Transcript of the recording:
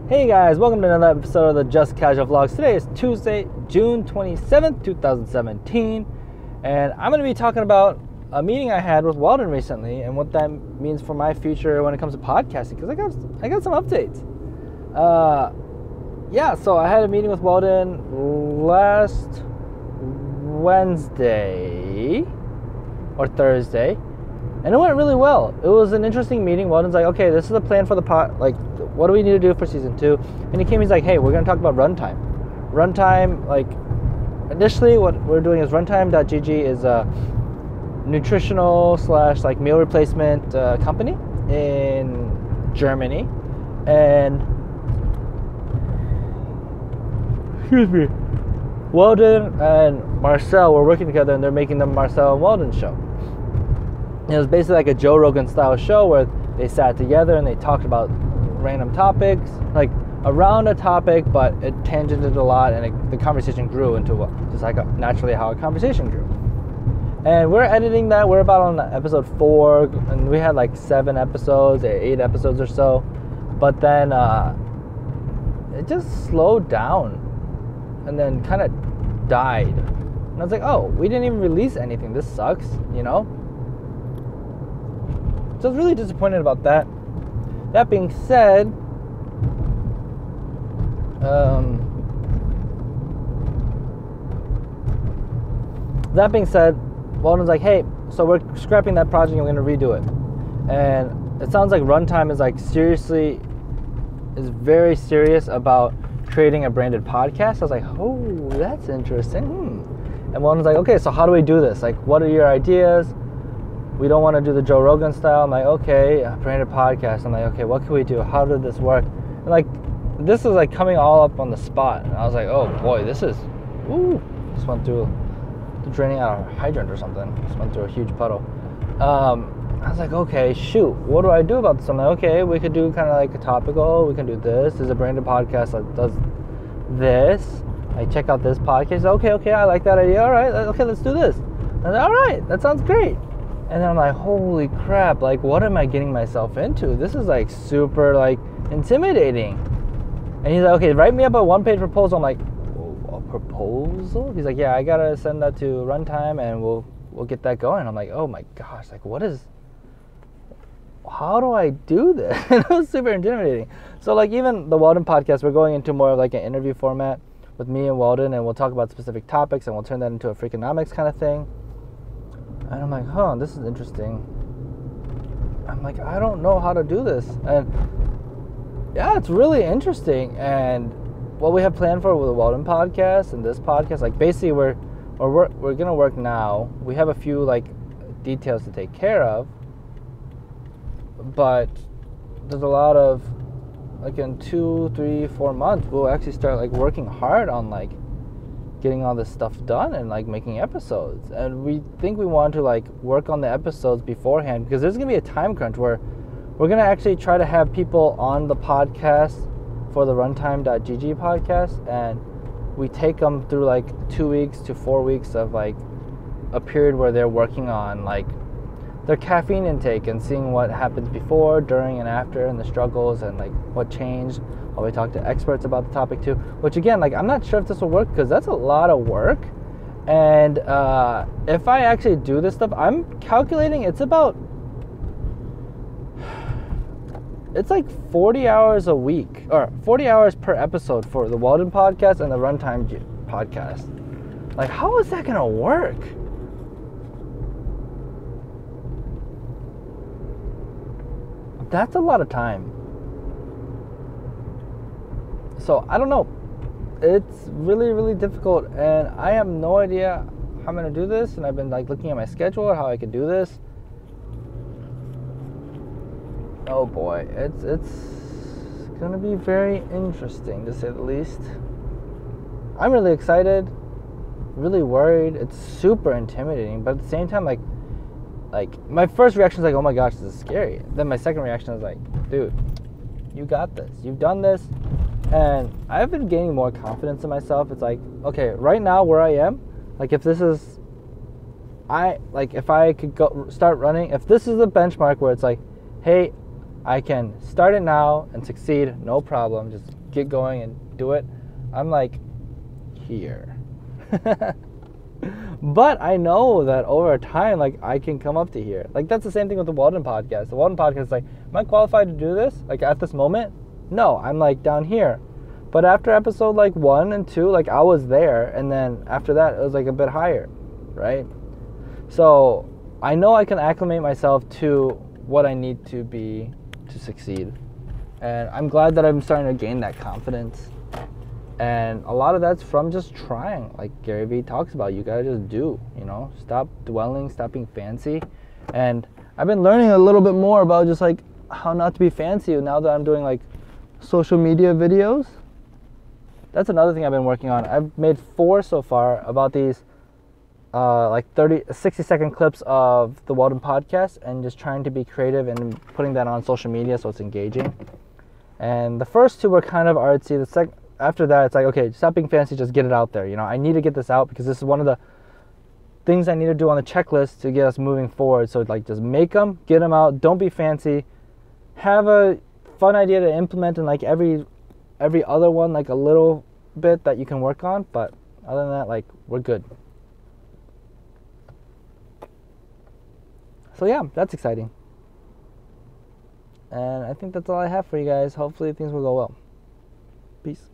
Hey guys, welcome to another episode of the Just Casual Vlogs. Today is Tuesday, June 27th, 2017, and I'm going to be talking about a meeting I had with Weldon recently and what that means for my future when it comes to podcasting, because I got some updates. So I had a meeting with Weldon last Wednesday or Thursday, and it went really well. It was an interesting meeting. Weldon's like, okay, this is the plan for the pod, like, what do we need to do for season 2? And he's like, hey, we're going to talk about Runtime. Runtime, like, initially what we're doing is Runtime.gg is a nutritional / like meal replacement company in Germany. And, excuse me, Weldon and Marcel were working together, and they're making the Marcel and Weldon show. And it was basically like a Joe Rogan style show where they sat together and they talked about random topics, like around a topic, but it tangented a lot, and the conversation grew into just like naturally how a conversation grew. And we're editing that. We're about on episode 4, and we had like 7 episodes, 8 episodes or so. But then it just slowed down and then kind of died. And I was like, oh, we didn't even release anything. This sucks, you know? So I was really disappointed about that. That being said, Weldon's like, hey, so we're scrapping that project and we're going to redo it. And it sounds like Runtime is very serious about creating a branded podcast. I was like, oh, that's interesting. And Weldon's like, okay, so how do we do this? Like, what are your ideas? We don't want to do the Joe Rogan style. I'm like, okay, a branded podcast. I'm like, okay, what can we do? How did this work? And like, this is like coming all up on the spot. And I was like, oh boy, just went through draining out a hydrant or something. Just went through a huge puddle. I was like, okay, shoot, what do I do about this? I'm like, okay, we could do kind of like a topical. We can do this. There's a branded podcast that does this. I check out this podcast. Okay, I like that idea. All right, okay, let's do this. And I was like, all right, that sounds great. And then I'm like, holy crap, like, what am I getting myself into? This is, like, super, like, intimidating. And he's like, okay, write me up a 1-page proposal. I'm like, a proposal? He's like, yeah, I gotta send that to Runtime, and we'll get that going. I'm like, oh, my gosh, like, how do I do this? And it was super intimidating. So, like, even the Weldon podcast, we're going into more of, like, an interview format with me and Weldon, and we'll talk about specific topics, and we'll turn that into a Freakonomics kind of thing. And I'm like, this is interesting. I'm like, I don't know how to do this. And yeah, it's really interesting. And what we have planned for with the Weldon podcast and this podcast, like basically we're gonna work now. We have a few like details to take care of, but there's a lot of, like, in 2, 3, 4 months we'll actually start like working hard on like getting all this stuff done and like making episodes. And we think we want to like work on the episodes beforehand, because there's gonna be a time crunch where we're gonna actually try to have people on the podcast for the Runtime.gg podcast, and we take them through like 2 weeks to 4 weeks of like a period where they're working on like their caffeine intake and seeing what happens before, during, and after, and the struggles and like what changed. While we talk to experts about the topic too, which again, like, I'm not sure if this will work, because that's a lot of work. And if I actually do this stuff, I'm calculating it's like 40 hours a week, or 40 hours per episode for the Weldon podcast and the Runtime podcast. Like, how is that gonna work? That's a lot of time. So I don't know. It's really, really difficult, and I have no idea how I'm gonna do this. And I've been like looking at my schedule, how I could do this. Oh boy, it's gonna be very interesting, to say the least. I'm really excited, really worried. It's super intimidating, but at the same time, like my first reaction is like, oh my gosh, this is scary. Then my second reaction is like, dude, you got this. You've done this. And I've been gaining more confidence in myself. It's like, okay, right now where I am, like, if I could go start running, if this is a benchmark where it's like, hey, I can start it now and succeed, no problem. Just get going and do it. I'm like here. But I know that over time, like, I can come up to here. Like, that's the same thing with the Weldon podcast. The Weldon podcast is like, am I qualified to do this? Like, at this moment? No, I'm like down here. But after episode like 1 and 2, like, I was there. And then after that, it was like a bit higher, right? So I know I can acclimate myself to what I need to be to succeed. And I'm glad that I'm starting to gain that confidence. And a lot of that's from just trying. Like Gary Vee talks about, you gotta just do, you know? Stop dwelling, stop being fancy. And I've been learning a little bit more about just like how not to be fancy now that I'm doing like social media videos. That's another thing I've been working on. I've made 4 so far about these like 60-second clips of the Weldon podcast, and just trying to be creative and putting that on social media so it's engaging. And the first 2 were kind of artsy. After that, it's like, okay, stop being fancy, just get it out there. You know, I need to get this out because this is one of the things I need to do on the checklist to get us moving forward. So like, just make them, get them out. Don't be fancy. Have a fun idea to implement in like every other one, like a little bit that you can work on. But other than that, like, we're good. So yeah, that's exciting. And I think that's all I have for you guys. Hopefully things will go well. Peace.